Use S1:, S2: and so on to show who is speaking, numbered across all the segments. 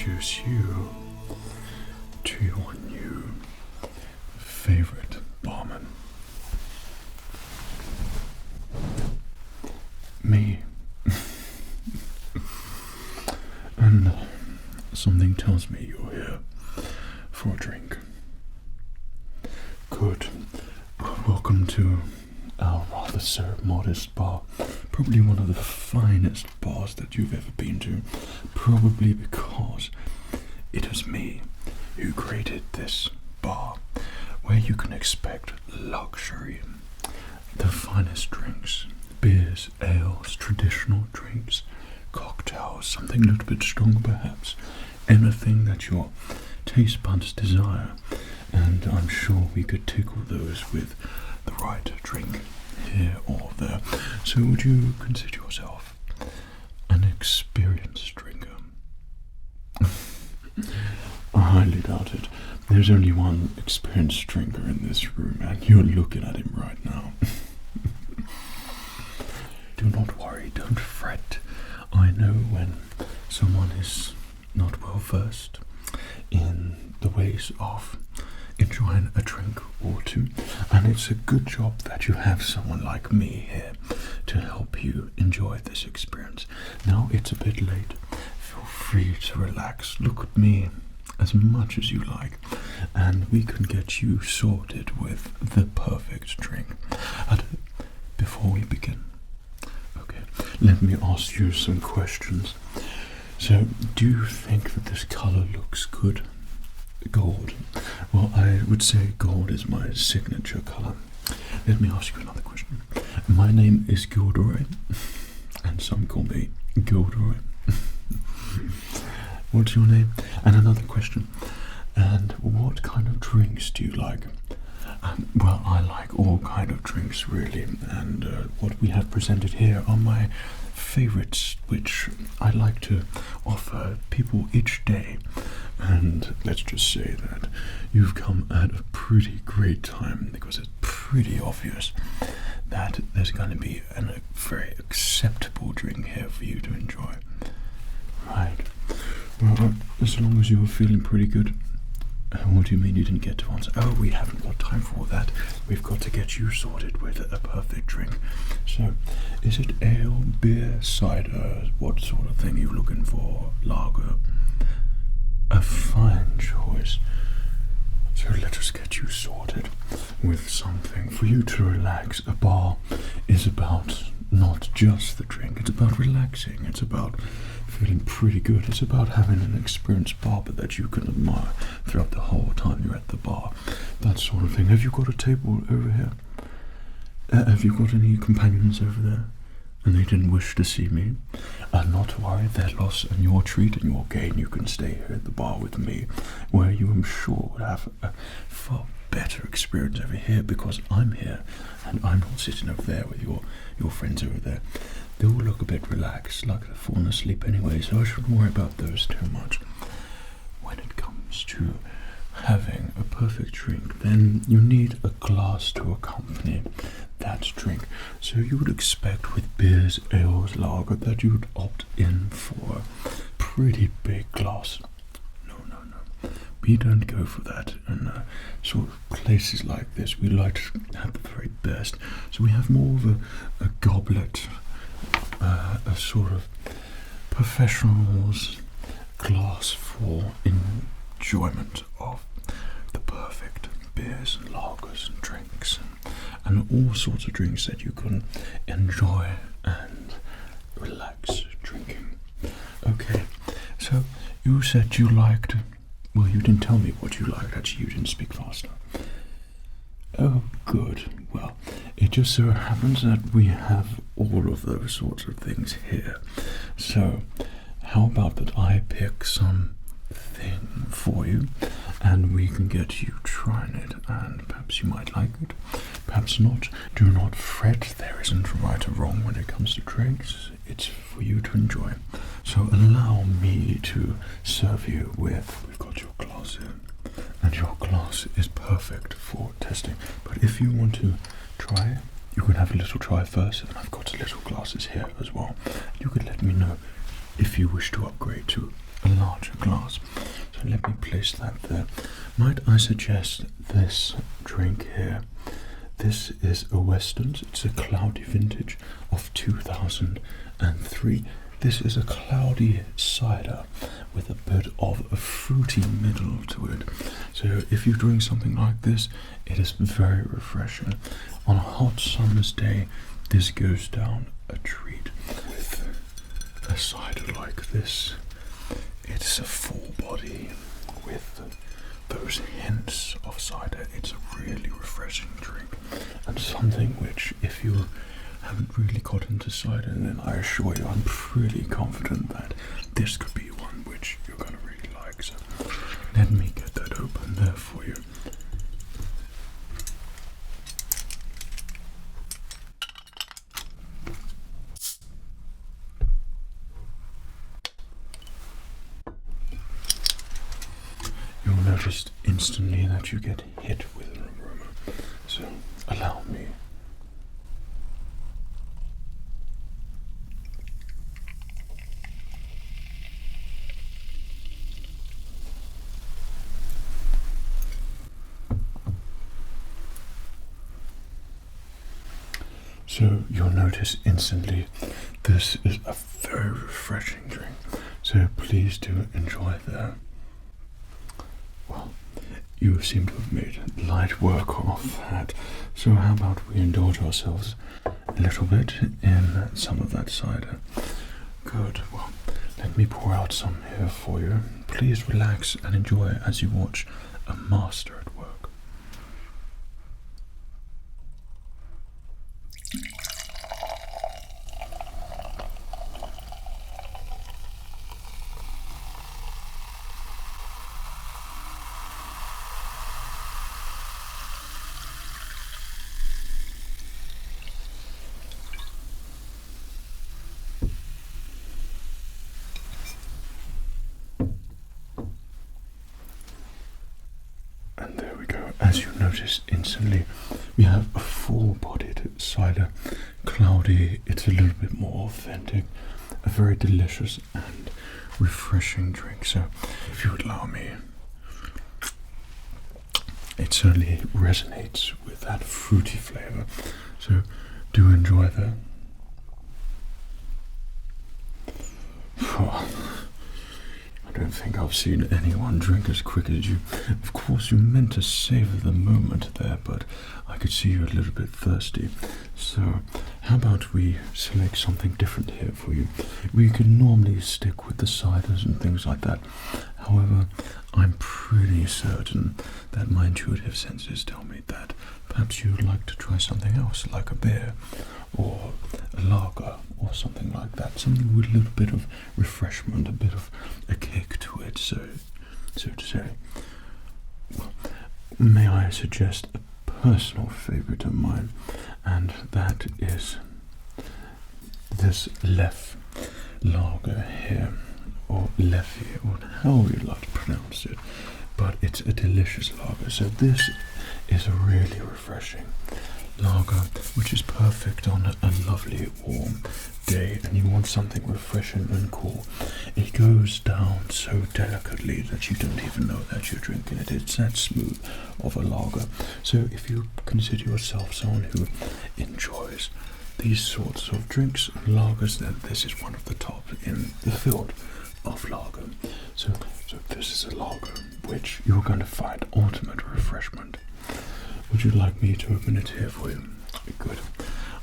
S1: introduce you to your new favorite barman. Me. And something tells me you're here for a drink. Good. Welcome to our rather so modest bar. Probably one of the finest bars that you've ever been to. Probably because it was me who created this bar, where you can expect luxury, the finest drinks, beers, ales, traditional drinks, cocktails, something a little bit stronger perhaps, anything that your taste buds desire, and I'm sure we could tickle those with the right drink here or there. So would you consider yourself an experienced drinker? I highly doubt it. There's only one experienced drinker in this room, and you're looking at him right now. Do not worry, don't fret. I know when someone is not well versed in the ways of enjoying a drink or two, and it's a good job that you have someone like me here to help you enjoy this experience. Now it's a bit late. Feel free to relax. Look at me as much as you like, and we can get you sorted with the perfect drink. And before we begin, okay, let me ask you some questions. So, do you think that this color looks good? Gold. Well, I would say gold is my signature color. Let me ask you another question. My name is Gilderoy, and some call me Gilderoy. What's your name? And another question. And what kind of drinks do you like? Well, I like all kind of drinks really, and what we have presented here are my favorites, which I like to offer people each day. And let's just say that you've come at a pretty great time, because it's pretty obvious that there's going to be a very acceptable drink here for you to enjoy. Right. Well, as long as you're feeling pretty good. What do you mean you didn't get to answer? Oh, we haven't got time for all that. We've got to get you sorted with a perfect drink. So, is it ale, beer, cider? What sort of thing are you looking for? Lager? A fine choice. So let us get you sorted with something for you to relax. A bar is about not just the drink, it's about relaxing, it's about feeling pretty good, it's about having an experienced barber that you can admire throughout the whole time you're at the bar. That sort of thing. Have you got a table over here? Have you got any companions over there? And they didn't wish to see me? Not to worry, their loss and your treat and your gain. You can stay here at the bar with me, where you, I'm sure, would have a far better experience over here, because I'm here and I'm not sitting over there with your friends over there. They all look a bit relaxed, like they've fallen asleep anyway, so I shouldn't worry about those too much. When it comes to having a perfect drink, then you need a glass to accompany that drink. So you would expect with beers, ales, lager that you would opt in for a pretty big glass. No. We don't go for that in sort of places like this. We like to have the very best. So we have more of a goblet, a sort of professional's glass for enjoyment of the perfect beers and lagers and drinks and all sorts of drinks that you can enjoy and relax drinking. Okay, so you said you liked, well, you didn't tell me what you liked. Actually, you didn't speak fast enough. Oh, good. Well, it just so happens that we have all of those sorts of things here. So, how about that I pick something for you, and we can get you trying it, and perhaps you might like it, perhaps not. Do not fret, there isn't a right or wrong when it comes to drinks. It's for you to enjoy. So allow me to serve you with, we've got your glass here, and your glass is perfect for testing. But if you want to try, you can have a little try first, and I've got little glasses here as well. You could let me know if you wish to upgrade to a larger glass. So let me place that there. Might I suggest this drink here? This is a Weston's. It's a cloudy vintage of 2003. This is a cloudy cider with a bit of a fruity middle to it. So if you drink something like this, it is very refreshing. On a hot summer's day, this goes down a treat. With a cider like this, it's a full body with those hints of cider. It's a really refreshing drink, and something which, if you haven't really got into cider, then I assure you, I'm pretty confident that this could be one which you're going to really like. So let me get that open there for you. You'll notice instantly that you get hit with an aroma. So allow me. So you'll notice instantly this is a very refreshing drink. So please do enjoy that. Well, you seem to have made light work of that. So how about we indulge ourselves a little bit in some of that cider? Good. Well, let me pour out some here for you. Please relax and enjoy as you watch a master at work. And there we go. As you notice instantly, we have a full-bodied cider, cloudy. It's a little bit more authentic, a very delicious and refreshing drink. So if you would allow me, it certainly resonates with that fruity flavor. So do enjoy that. I don't think I've seen anyone drink as quick as you. Of course, you meant to savor the moment there, but I could see you're a little bit thirsty. So how about we select something different here for you? We could normally stick with the ciders and things like that. However, I'm pretty certain that my intuitive senses tell me that perhaps you would like to try something else, like a beer or a lager or something like that. Something with a little bit of refreshment, a bit of a kick to it, so to say. Well, may I suggest a personal favourite of mine, and that is this Lef lager here, or Leffi, or however you like to pronounce it, but it's a delicious lager. So this is a really refreshing lager, which is perfect on a lovely warm day, and you want something refreshing and cool. It goes down so delicately that you don't even know that you're drinking it. It's that smooth of a lager. So if you consider yourself someone who enjoys these sorts of drinks and lagers, then this is one of the top in the field of lager. So this is a lager which you're going to find ultimate refreshment. Would you like me to open it here for you? Good.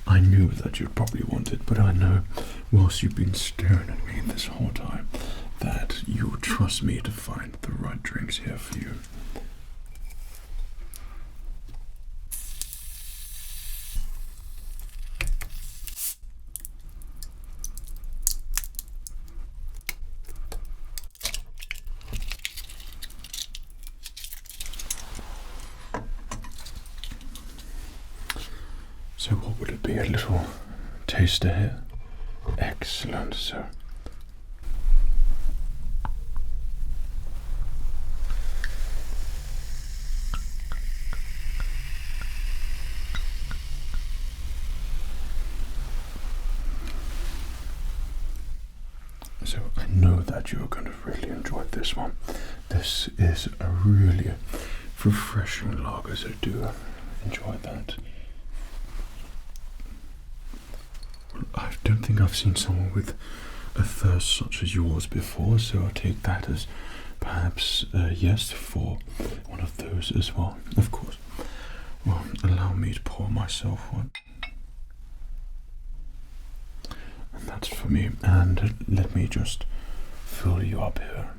S1: I knew that you'd probably want it, but I know, whilst you've been staring at me this whole time, that you would trust me to find the right drinks here for you. So what would it be? A little taster here? Excellent, so So I know that you're going to really enjoy this one. This is a really refreshing lager, so do enjoy that. I don't think I've seen someone with a thirst such as yours before, so I'll take that as perhaps a yes for one of those as well, of course. Well, allow me to pour myself one. And that's for me, and let me just fill you up here.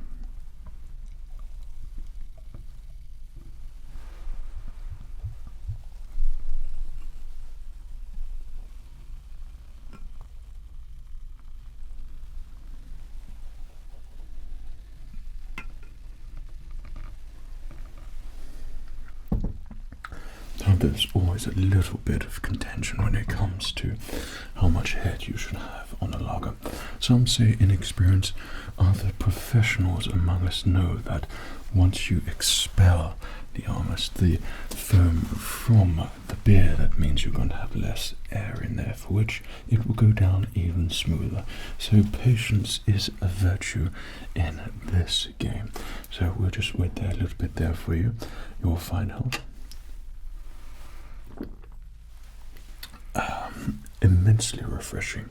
S1: Now, there's always a little bit of contention when it comes to how much head you should have on a lager. Some say inexperienced, other professionals among us know that once you expel the foam from the beer, that means you're going to have less air in there, for which it will go down even smoother. So patience is a virtue in this game. So we'll just wait there a little bit there for you. Your fine health. Immensely refreshing.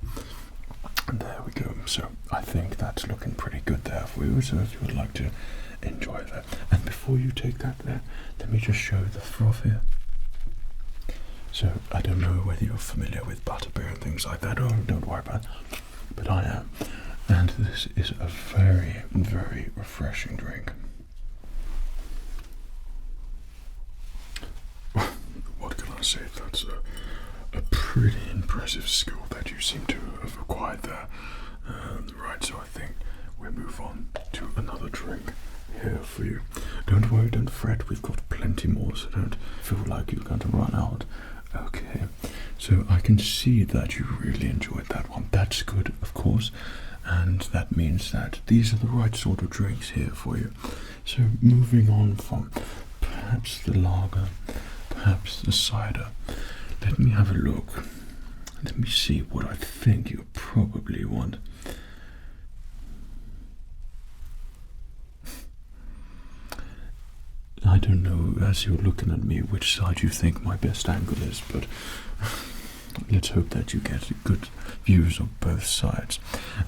S1: There we go. So I think that's looking pretty good there for you. So if you would like to enjoy that, and before you take that there, let me just show the froth here. So I don't know whether you're familiar with butterbeer and things like that. Oh, don't worry about it, but I am. And this is a very, very refreshing drink. What can I say? That's a pretty impressive skill that you seem to have acquired there. Right, so I think we'll move on to another drink here for you. Don't worry, don't fret, we've got plenty more, so don't feel like you're going to run out. Okay, so I can see that you really enjoyed that one. That's good, of course, and that means that these are the right sort of drinks here for you. So moving on from perhaps the lager, perhaps the cider, let me have a look. Let me see what I think you probably want. I don't know, as you're looking at me, which side you think my best angle is, but let's hope that you get good views of both sides.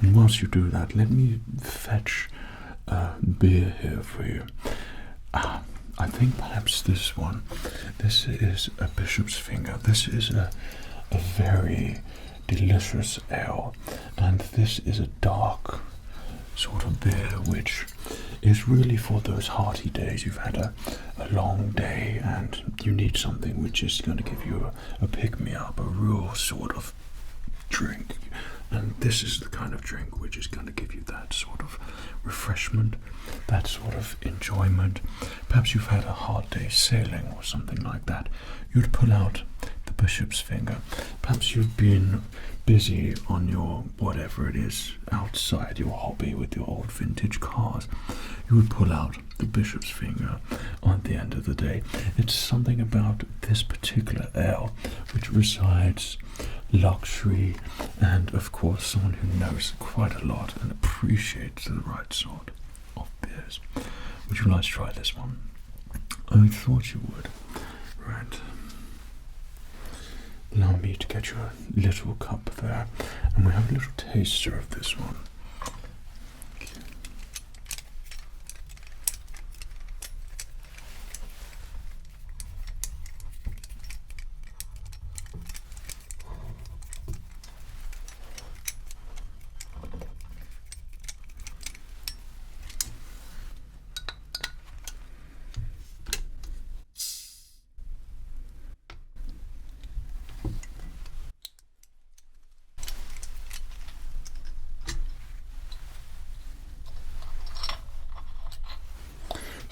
S1: And whilst you do that, let me fetch beer here for you. I think perhaps this one. This is a Bishop's Finger. This is a very delicious ale, and this is a dark sort of beer which is really for those hearty days. You've had a long day and you need something which is going to give you a pick-me-up, a real sort of drink. And this is the kind of drink which is going to give you that sort of refreshment, that sort of enjoyment. Perhaps you've had a hard day sailing or something like that. You'd pull out the Bishop's Finger. Perhaps you've been busy on your whatever it is outside, your hobby with your old vintage cars. You would pull out the Bishop's Finger at the end of the day. It's something about this particular ale which resides luxury and of course someone who knows quite a lot and appreciates the right sort of beers. Would you like to try this one? I thought you would. Right. Allow me to get you a little cup there, and we have a little taster of this one.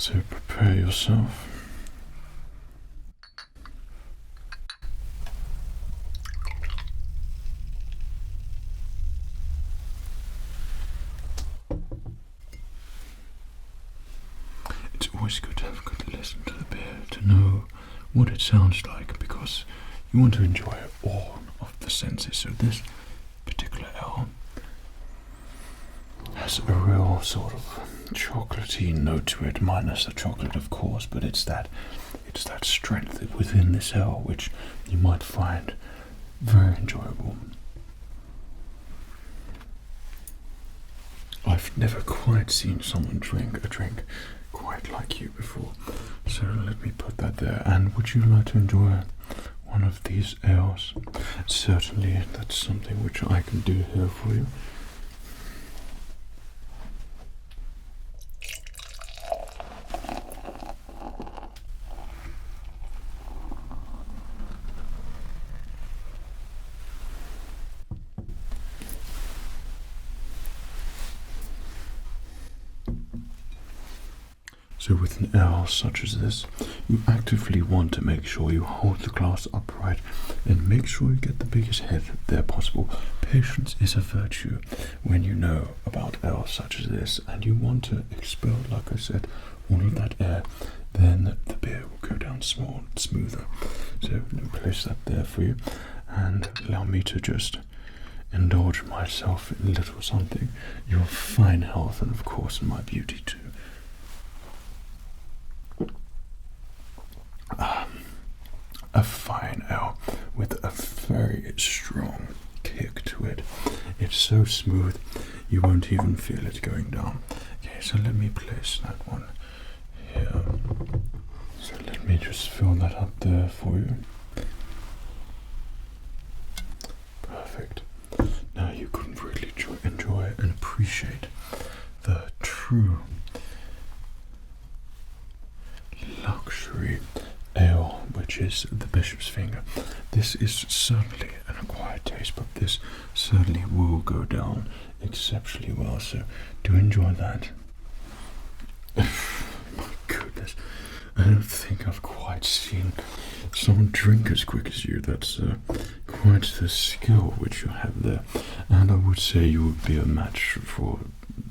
S1: So prepare yourself. It's always good to have a good listen to the beer, to know what it sounds like, because you want to enjoy all of the senses. So this particular ale has a real sort of chocolatey note to it, minus the chocolate, of course, but it's that strength within this ale which you might find very enjoyable. I've never quite seen someone drink a drink quite like you before, so let me put that there. And would you like to enjoy one of these ales? Certainly, that's something which I can do here for you. So with an ale such as this, you actively want to make sure you hold the glass upright and make sure you get the biggest head there possible. Patience is a virtue when you know about ale such as this, and you want to expel, like I said, all of that air, then the beer will go down smoother. So let me place that there for you, and allow me to just indulge myself in a little something. Your fine health, and of course my beauty too. A fine ale with a very strong kick to it. It's so smooth you won't even feel it going down. Okay, so let me place that one here. So let me just fill that up there for you. Perfect. Now you can really enjoy and appreciate the true luxury ale, which is the Bishop's Finger. This is certainly an acquired taste, but this certainly will go down exceptionally well, so do enjoy that. My goodness, I don't think I've quite seen someone drink as quick as you. That's quite the skill which you have there, and I would say you would be a match for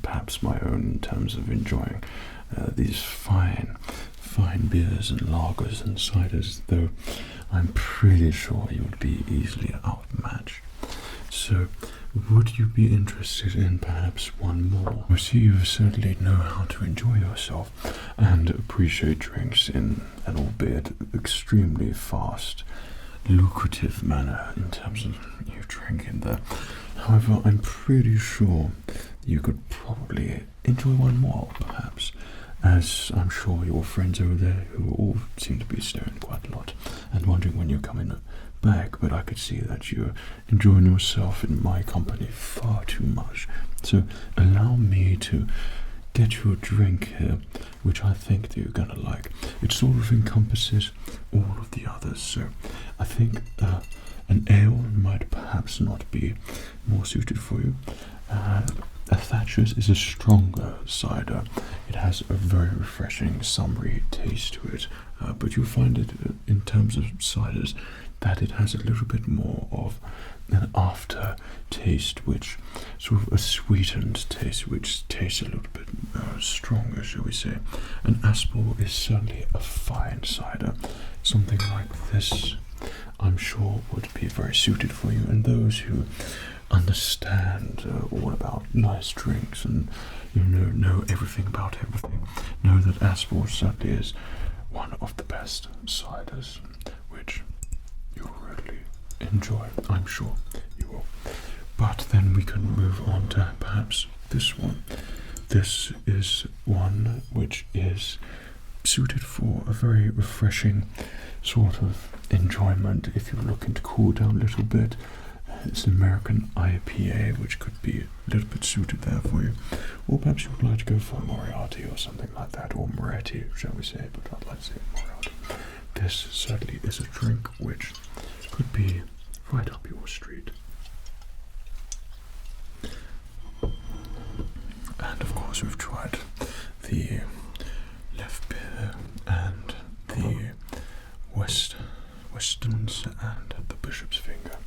S1: perhaps my own in terms of enjoying these fine beers and lagers and ciders, though I'm pretty sure you would be easily outmatched. So would you be interested in perhaps one more? I see you certainly know how to enjoy yourself and appreciate drinks in an albeit extremely fast, lucrative manner in terms of you drinking there. However, I'm pretty sure you could probably enjoy one more, perhaps, as I'm sure your friends over there who all seem to be staring quite a lot and wondering when you're coming back, but I could see that you're enjoying yourself in my company far too much. So allow me to get you a drink here, which I think that you're gonna like. It sort of encompasses all of the others, so I think an ale might perhaps not be more suited for you. A Thatcher's is a stronger cider. It has a very refreshing, summery taste to it, but you'll find it in terms of ciders that it has a little bit more of an after taste, which sort of a sweetened taste, which tastes a little bit stronger, shall we say. And Aspel is certainly a fine cider. Something like this, I'm sure, would be very suited for you, and those who understand all about nice drinks and know everything about everything know that Aspel certainly is one of the best ciders, which you'll really enjoy. I'm sure you will. But then we can move on to perhaps this one. This is one which is suited for a very refreshing sort of enjoyment if you're looking to cool down a little bit. It's an American IPA, which could be a little bit suited there for you. Or perhaps you would like to go for a Moriarty or something like that, or Moretti, shall we say, but I'd like to say Moriarty. This certainly is a drink which could be right up your street. And of course we've tried the left beer and the Westerns and the Bishop's Finger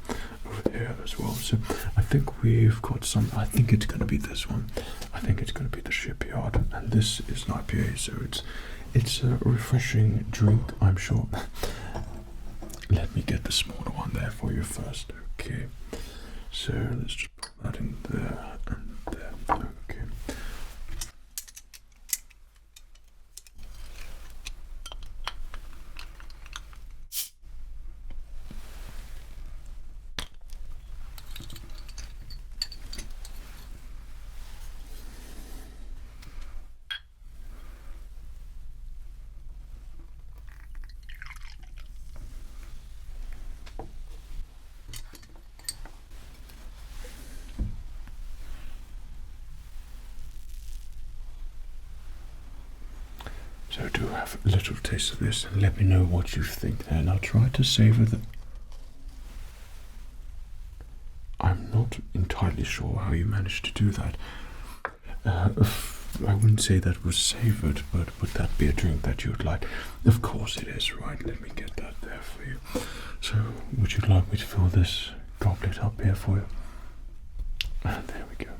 S1: over here as well. So I think we've got some. I think it's going to be this one. I think it's going to be the Shipyard, and this is an IPA, so it's a refreshing drink, I'm sure. Let me get the smaller one there for you first. Okay, so let's just put that in there and there. Okay, So do have a little taste of this and let me know what you think there. Now try to savor the... I'm not entirely sure how you managed to do that. I wouldn't say that was savored, but would that be a drink that you would like? Of course it is, right? Let me get that there for you. So, would you like me to fill this goblet up here for you? And there we go.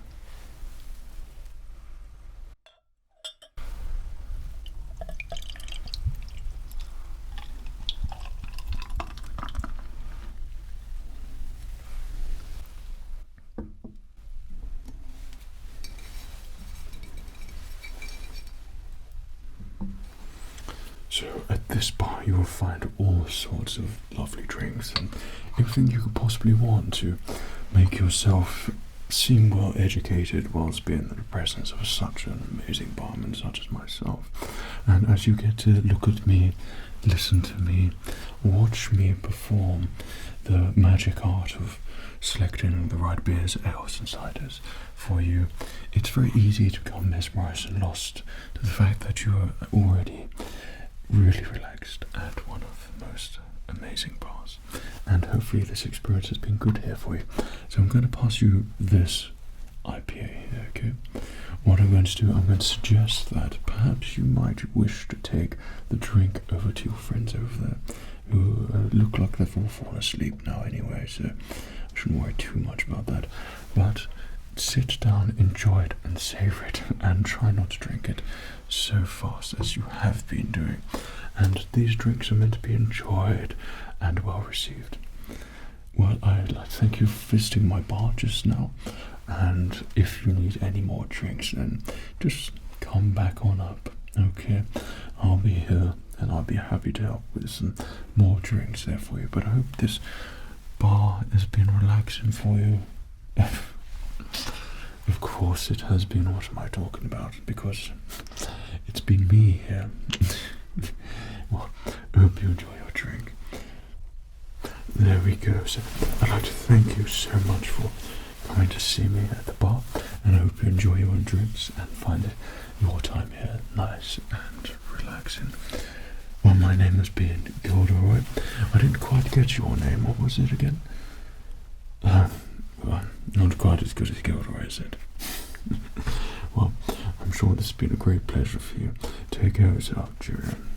S1: So at this bar you will find all sorts of lovely drinks and everything you could possibly want to make yourself seem well educated whilst being in the presence of such an amazing barman such as myself. And as you get to look at me, listen to me, watch me perform the magic art of selecting the right beers, ales and ciders for you, it's very easy to become mesmerized and lost to the fact that you are already really relaxed at one of the most amazing bars. And hopefully this experience has been good here for you. So I'm going to pass you this IPA here, okay? What I'm going to do, I'm going to suggest that perhaps you might wish to take the drink over to your friends over there who look like they've all fallen asleep now anyway, so I shouldn't worry too much about that. But sit down, enjoy it and savor it, and try not to drink it so fast as you have been doing. And these drinks are meant to be enjoyed and well received. Well, I'd like to thank you for visiting my bar just now, and if you need any more drinks then just come back on up, okay? I'll be here and I'll be happy to help with some more drinks there for you. But I hope this bar has been relaxing for you. Of course it has been. What am I talking about? Because it's been me here. Well, I hope you enjoy your drink. There we go. So I'd like to thank you so much for coming to see me at the bar, and I hope you enjoy your drinks and find your time here nice and relaxing. Well, my name has been Gilderoy. I didn't quite get your name. What was it again? Well, not quite as good as Gilderoy, is it? Well, I'm sure this has been a great pleasure for you. Take care of yourself, Julian.